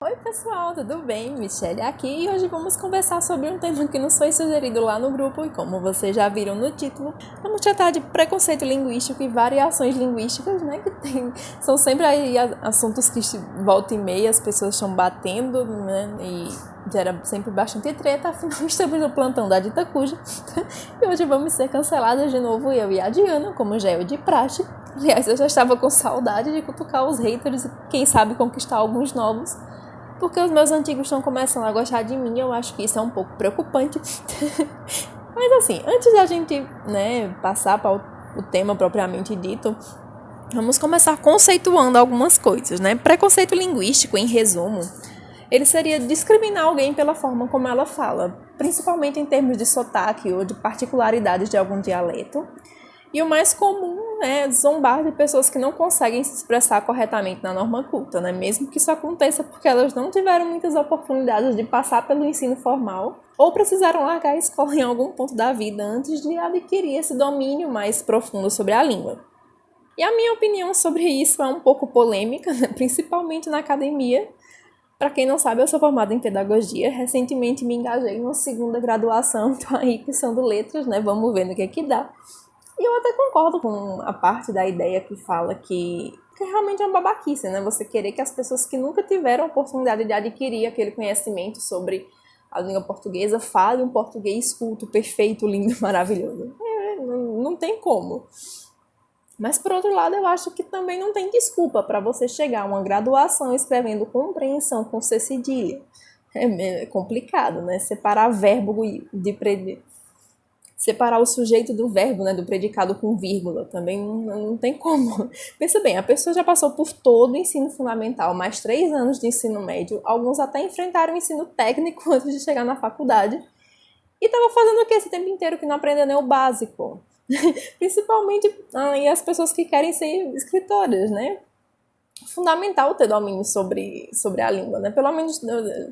Oi pessoal, tudo bem? Michelle aqui e hoje vamos conversar sobre um tema que nos foi sugerido lá no grupo e como vocês já viram no título, vamos tratar de preconceito linguístico e variações linguísticas, né? São sempre aí assuntos que volta e meia as pessoas estão batendo, né? E gera sempre bastante treta, afinal estamos no plantão da Dita Cuja e hoje vamos ser canceladas de novo eu e a Diana, como já é o de praxe. Aliás, eu já estava com saudade de cutucar os haters e quem sabe conquistar alguns novos. Porque os meus antigos estão começando a gostar de mim, eu acho que isso é um pouco preocupante. Mas assim, antes da gente, passar para o tema propriamente dito, vamos começar conceituando algumas coisas, né? Preconceito linguístico, em resumo, ele seria discriminar alguém pela forma como ela fala, principalmente em termos de sotaque ou de particularidades de algum dialeto. E o mais comum é zombar de pessoas que não conseguem se expressar corretamente na norma culta, né? Mesmo que isso aconteça porque elas não tiveram muitas oportunidades de passar pelo ensino formal ou precisaram largar a escola em algum ponto da vida antes de adquirir esse domínio mais profundo sobre a língua. E a minha opinião sobre isso é um pouco polêmica, né? Principalmente na academia. Para quem não sabe, eu sou formada em pedagogia. Recentemente me engajei numa segunda graduação, estou aí cursando letras, né? Vamos ver no que dá. E eu até concordo com a parte da ideia que fala que realmente é uma babaquice, né? Você querer que as pessoas que nunca tiveram a oportunidade de adquirir aquele conhecimento sobre a língua portuguesa falem um português culto, perfeito, lindo, maravilhoso. Não tem como. Mas, por outro lado, eu acho que também não tem desculpa para você chegar a uma graduação escrevendo compreensão com C cedilha. É complicado, né? Separar verbo de separar o sujeito do verbo, né, do predicado com vírgula, também não tem como. Pensa bem, a pessoa já passou por todo o ensino fundamental, mais 3 anos de ensino médio, alguns até enfrentaram o ensino técnico antes de chegar na faculdade, e estava fazendo o que esse tempo inteiro que não aprendeu nem o básico? Principalmente as pessoas que querem ser escritoras, né? Fundamental ter domínio sobre a língua, né? Pelo menos,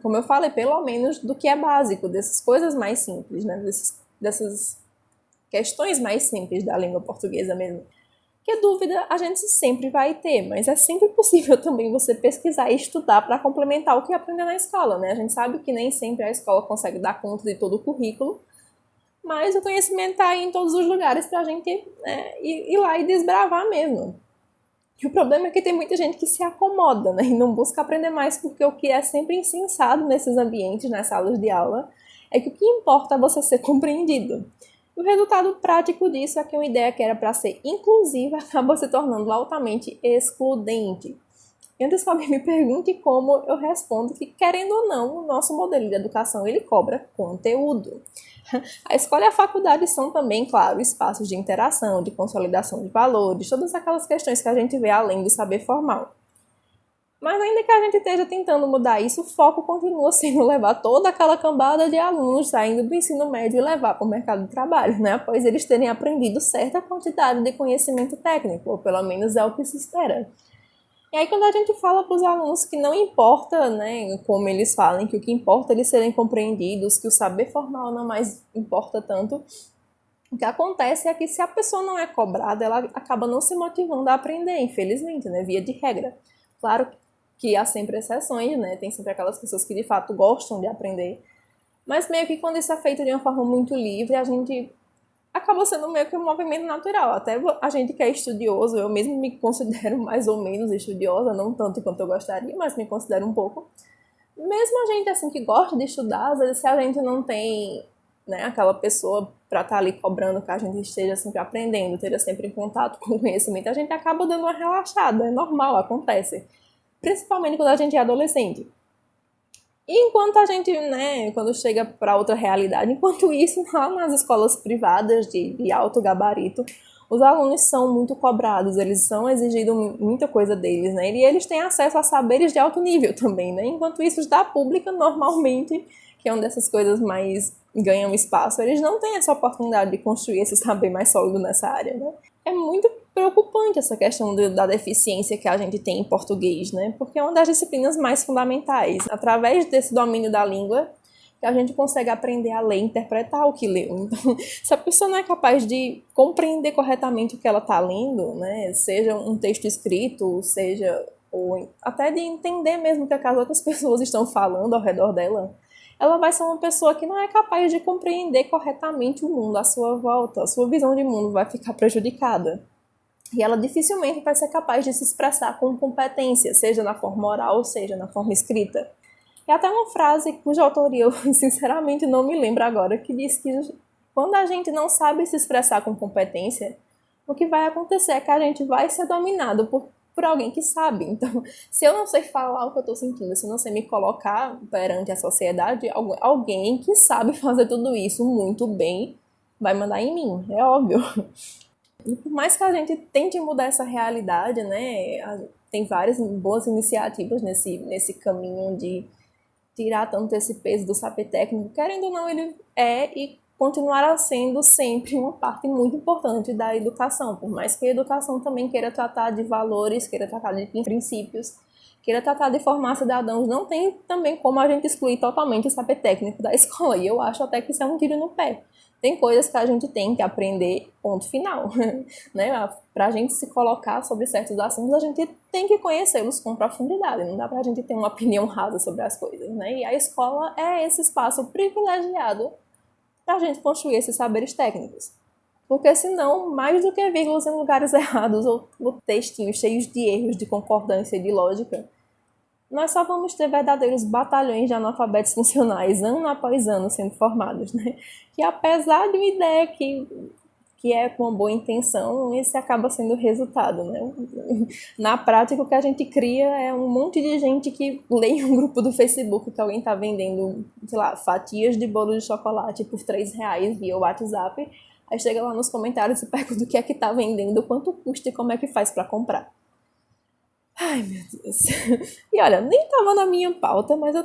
como eu falei, pelo menos do que é básico, dessas coisas mais simples, né? Dessas questões mais simples da língua portuguesa mesmo. Que dúvida a gente sempre vai ter, mas é sempre possível também você pesquisar e estudar para complementar o que aprendeu na escola, né? A gente sabe que nem sempre a escola consegue dar conta de todo o currículo, mas o conhecimento está aí em todos os lugares para a gente ir lá e desbravar mesmo. E o problema é que tem muita gente que se acomoda, né? E não busca aprender mais, porque o que é sempre insensado nesses ambientes, nas salas de aula, é que o que importa é você ser compreendido. E o resultado prático disso é que uma ideia que era para ser inclusiva acaba se tornando altamente excludente. E antes que alguém me pergunte como, eu respondo que, querendo ou não, o nosso modelo de educação ele cobra conteúdo. A escola e a faculdade são também, claro, espaços de interação, de consolidação de valores, todas aquelas questões que a gente vê além do saber formal. Mas ainda que a gente esteja tentando mudar isso, o foco continua sendo levar toda aquela cambada de alunos saindo do ensino médio e levar para o mercado de trabalho, né? Após eles terem aprendido certa quantidade de conhecimento técnico, ou pelo menos é o que se espera. E aí quando a gente fala para os alunos que não importa, né, como eles falem, que o que importa é eles serem compreendidos, que o saber formal não mais importa tanto, o que acontece é que se a pessoa não é cobrada, ela acaba não se motivando a aprender, infelizmente, né, via de regra. Claro que há sempre exceções, né, tem sempre aquelas pessoas que de fato gostam de aprender, mas meio que quando isso é feito de uma forma muito livre, a gente acabou sendo meio que um movimento natural. Até a gente que é estudioso, eu mesmo me considero mais ou menos estudiosa, não tanto quanto eu gostaria, mas me considero um pouco. Mesmo a gente assim que gosta de estudar, às vezes se a gente não tem, né, aquela pessoa para estar ali cobrando que a gente esteja sempre aprendendo, esteja sempre em contato com o conhecimento, a gente acaba dando uma relaxada, é normal, acontece. Principalmente quando a gente é adolescente. E enquanto a gente, né, quando chega para outra realidade, enquanto isso, lá nas escolas privadas de alto gabarito, os alunos são muito cobrados, eles são exigidos muita coisa deles, né, e eles têm acesso a saberes de alto nível também, né, enquanto isso, da pública, normalmente, que é uma dessas coisas mais ganham espaço, eles não têm essa oportunidade de construir esse saber mais sólido nessa área, né. É muito preocupante essa questão da deficiência que a gente tem em português, né? Porque é uma das disciplinas mais fundamentais. Através desse domínio da língua, que a gente consegue aprender a ler e interpretar o que leu. Então, se a pessoa não é capaz de compreender corretamente o que ela está lendo, né? Seja um texto escrito, seja ou até de entender mesmo o que as outras pessoas estão falando ao redor dela, ela vai ser uma pessoa que não é capaz de compreender corretamente o mundo à sua volta. A sua visão de mundo vai ficar prejudicada. E ela dificilmente vai ser capaz de se expressar com competência, seja na forma oral, seja na forma escrita. E até uma frase cuja autoria eu sinceramente não me lembro agora, que diz que quando a gente não sabe se expressar com competência, o que vai acontecer é que a gente vai ser dominado por alguém que sabe. Então, se eu não sei falar o que eu estou sentindo, se eu não sei me colocar perante a sociedade, alguém que sabe fazer tudo isso muito bem vai mandar em mim, é óbvio. E por mais que a gente tente mudar essa realidade, né, tem várias boas iniciativas nesse caminho de tirar tanto esse peso do saber técnico, querendo ou não, ele é e continuará sendo sempre uma parte muito importante da educação, por mais que a educação também queira tratar de valores, queira tratar de princípios, queira tratar de formar cidadãos, não tem também como a gente excluir totalmente o saber técnico da escola, e eu acho até que isso é um tiro no pé. Tem coisas que a gente tem que aprender, ponto final, né? Para a gente se colocar sobre certos assuntos, a gente tem que conhecê-los com profundidade, não dá para a gente ter uma opinião rasa sobre as coisas, né? E a escola é esse espaço privilegiado para a gente construir esses saberes técnicos. Porque senão, mais do que vírgulas em lugares errados ou textinhos cheios de erros de concordância e de lógica, nós só vamos ter verdadeiros batalhões de analfabetos funcionais, ano após ano, sendo formados, né? Que apesar de uma ideia que é com uma boa intenção, esse acaba sendo o resultado, né? Na prática, o que a gente cria é um monte de gente que lê em um grupo do Facebook que alguém está vendendo, sei lá, fatias de bolo de chocolate por R$3 via WhatsApp, aí chega lá nos comentários e pergunta o que é que está vendendo, quanto custa e como é que faz para comprar. Ai, meu Deus. E olha, nem estava na minha pauta, mas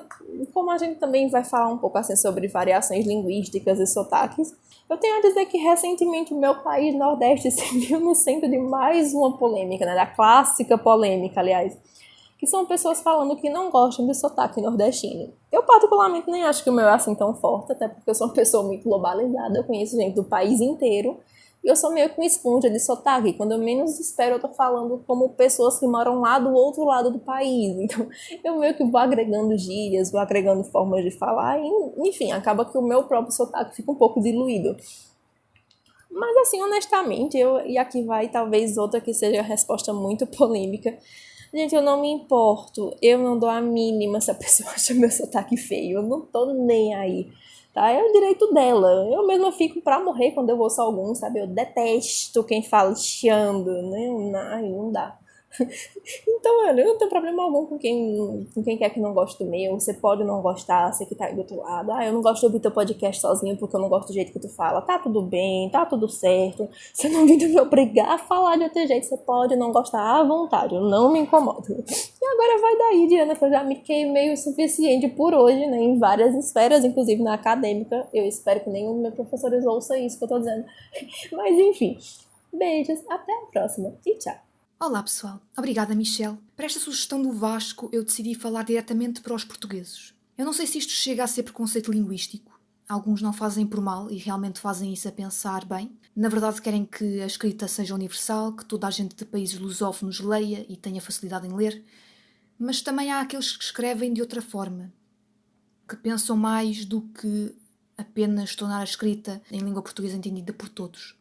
como a gente também vai falar um pouco assim sobre variações linguísticas e sotaques, eu tenho a dizer que recentemente o meu país Nordeste se viu no centro de mais uma polêmica, né? Da clássica polêmica, aliás, que são pessoas falando que não gostam de sotaque nordestino. Eu particularmente nem acho que o meu é assim tão forte, até porque eu sou uma pessoa muito globalizada, eu conheço gente do país inteiro, e eu sou meio que uma esponja de sotaque. Quando eu menos espero, eu tô falando como pessoas que moram lá do outro lado do país. Então, eu meio que vou agregando gírias, vou agregando formas de falar. E, enfim, acaba que o meu próprio sotaque fica um pouco diluído. Mas, assim, honestamente, e aqui vai talvez outra que seja a resposta muito polêmica. Gente, eu não me importo. Eu não dou a mínima se a pessoa acha meu sotaque feio. Eu não tô nem aí. Tá? É o direito dela. Eu mesma fico pra morrer quando eu ouço algum, sabe? Eu detesto quem fala chiando, né? Ai, não dá. Então, olha, eu não tenho problema algum com quem quer que não goste do meu. Você pode não gostar, você que tá aí do outro lado. Ah, eu não gosto de ouvir teu podcast sozinho porque eu não gosto do jeito que tu fala. Tá tudo bem, tá tudo certo. Você não vindo me obrigar a falar de outro jeito. Você pode não gostar à vontade, eu não me incomodo. E agora vai daí, Diana, que eu já me queimei o suficiente por hoje, né? Em várias esferas, inclusive na acadêmica. Eu espero que nenhum dos meus professores ouça isso que eu tô dizendo. Mas enfim, beijos, até a próxima e tchau. Olá pessoal, obrigada Michelle. Para esta sugestão do Vasco eu decidi falar diretamente para os portugueses. Eu não sei se isto chega a ser preconceito linguístico. Alguns não fazem por mal e realmente fazem isso a pensar bem. Na verdade querem que a escrita seja universal, que toda a gente de países lusófonos leia e tenha facilidade em ler. Mas também há aqueles que escrevem de outra forma, que pensam mais do que apenas tornar a escrita em língua portuguesa entendida por todos.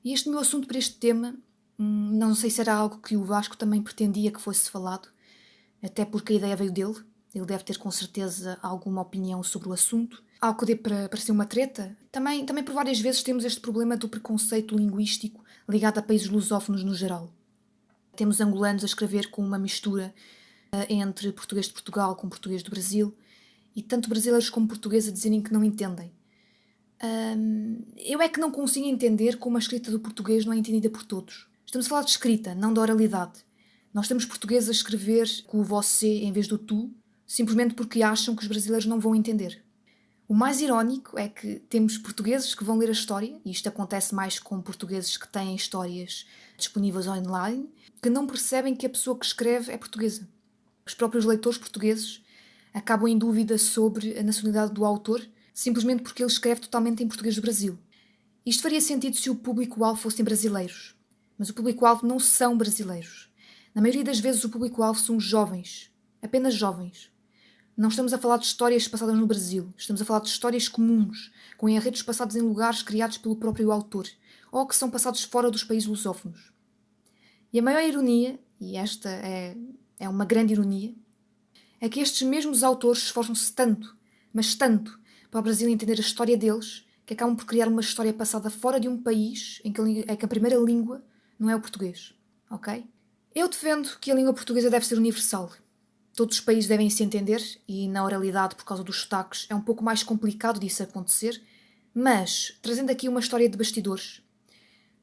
E este meu assunto para este tema, não sei se era algo que o Vasco também pretendia que fosse falado, até porque a ideia veio dele. Ele deve ter com certeza alguma opinião sobre o assunto. Algo que dê para ser uma treta. Também por várias vezes temos este problema do preconceito linguístico ligado a países lusófonos no geral. Temos angolanos a escrever com uma mistura entre português de Portugal com português do Brasil, e tanto brasileiros como portugueses a dizerem que não entendem. Eu é que não consigo entender como a escrita do português não é entendida por todos. Estamos a falar de escrita, não de oralidade. Nós temos portugueses a escrever com o você em vez do tu, simplesmente porque acham que os brasileiros não vão entender. O mais irónico é que temos portugueses que vão ler a história, e isto acontece mais com portugueses que têm histórias disponíveis online, que não percebem que a pessoa que escreve é portuguesa. Os próprios leitores portugueses acabam em dúvida sobre a nacionalidade do autor, simplesmente porque ele escreve totalmente em português do Brasil. Isto faria sentido se o público-alvo fossem brasileiros, mas o público-alvo não são brasileiros. Na maioria das vezes o público-alvo são os jovens, apenas jovens. Não estamos a falar de histórias passadas no Brasil, estamos a falar de histórias comuns, com enredos passados em lugares criados pelo próprio autor, ou que são passados fora dos países lusófonos. E a maior ironia, e esta é uma grande ironia, é que estes mesmos autores esforçam-se tanto, mas tanto, para o Brasil entender a história deles, que acabam por criar uma história passada fora de um país em que a primeira língua não é o português, ok? Eu defendo que a língua portuguesa deve ser universal. Todos os países devem se entender e, na oralidade, por causa dos sotaques, é um pouco mais complicado disso acontecer, mas, trazendo aqui uma história de bastidores,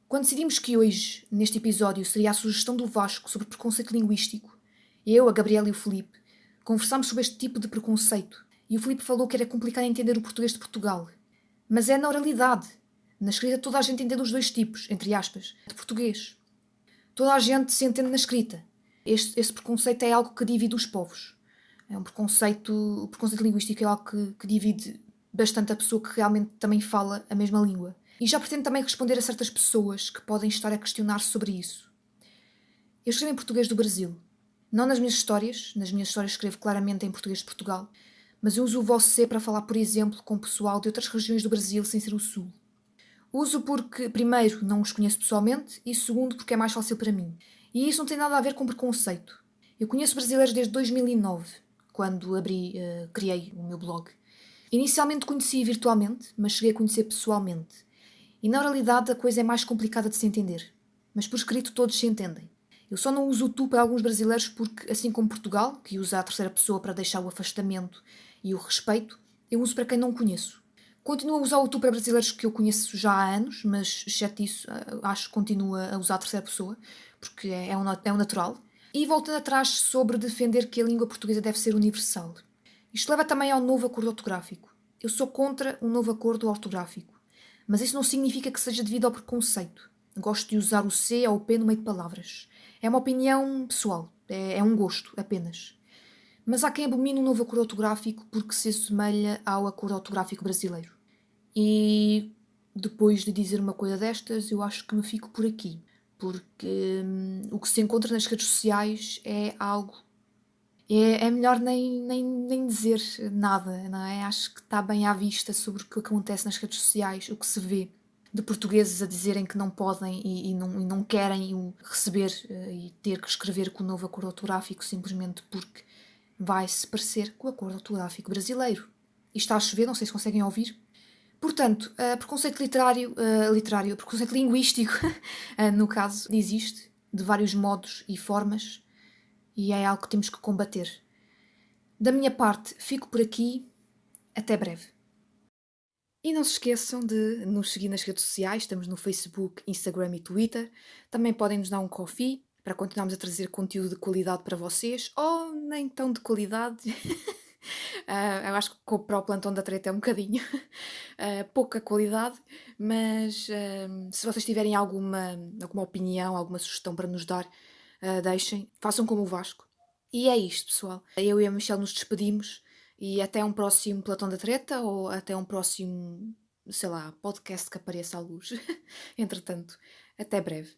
quando decidimos que hoje, neste episódio, seria a sugestão do Vasco sobre preconceito linguístico, eu, a Gabriela e o Filipe conversámos sobre este tipo de preconceito e o Filipe falou que era complicado entender o português de Portugal. Mas é na oralidade. Na escrita toda a gente entende os dois tipos, entre aspas, de português. Toda a gente se entende na escrita. Esse preconceito é algo que divide os povos. É um preconceito, o preconceito linguístico é algo que divide bastante a pessoa que realmente também fala a mesma língua. E já pretendo também responder a certas pessoas que podem estar a questionar sobre isso. Eu escrevo em português do Brasil. Não nas minhas histórias escrevo claramente em português de Portugal, mas eu uso o você para falar, por exemplo, com o pessoal de outras regiões do Brasil sem ser o Sul. Uso porque, primeiro, não os conheço pessoalmente e, segundo, porque é mais fácil para mim. E isso não tem nada a ver com preconceito. Eu conheço brasileiros desde 2009, quando criei o meu blog. Inicialmente conheci virtualmente, mas cheguei a conhecer pessoalmente. E na oralidade a coisa é mais complicada de se entender. Mas por escrito todos se entendem. Eu só não uso o tu para alguns brasileiros porque, assim como Portugal, que usa a terceira pessoa para deixar o afastamento e o respeito, eu uso para quem não conheço. Continuo a usar o tu para brasileiros que eu conheço já há anos, mas, exceto isso, acho que continuo a usar a terceira pessoa, porque é um natural. E voltando atrás sobre defender que a língua portuguesa deve ser universal. Isto leva também ao novo acordo ortográfico. Eu sou contra um novo acordo ortográfico, mas isso não significa que seja devido ao preconceito. Gosto de usar o C ou o P no meio de palavras. É uma opinião pessoal, é um gosto apenas. Mas há quem abomine o novo acordo ortográfico porque se assemelha ao acordo ortográfico brasileiro. E depois de dizer uma coisa destas, eu acho que me fico por aqui. Porque o que se encontra nas redes sociais é algo... É melhor nem dizer nada, não é? Acho que está bem à vista sobre o que acontece nas redes sociais, o que se vê de portugueses a dizerem que não podem e não querem receber e ter que escrever com o novo acordo ortográfico simplesmente porque vai-se parecer com o acordo ortográfico brasileiro. E está a chover, não sei se conseguem ouvir. Portanto, preconceito preconceito linguístico, no caso, existe de vários modos e formas e é algo que temos que combater. Da minha parte, fico por aqui. Até breve. E não se esqueçam de nos seguir nas redes sociais, estamos no Facebook, Instagram e Twitter. Também podem nos dar um coffee para continuarmos a trazer conteúdo de qualidade para vocês, ou nem tão de qualidade. Eu acho que para o plantão da treta é um bocadinho pouca qualidade, mas se vocês tiverem alguma opinião, alguma sugestão para nos dar, deixem, façam como o Vasco. E é isto, pessoal. Eu e a Michelle nos despedimos e até um próximo Platão da Treta ou até um próximo, sei lá, podcast que apareça à luz. Entretanto, até breve.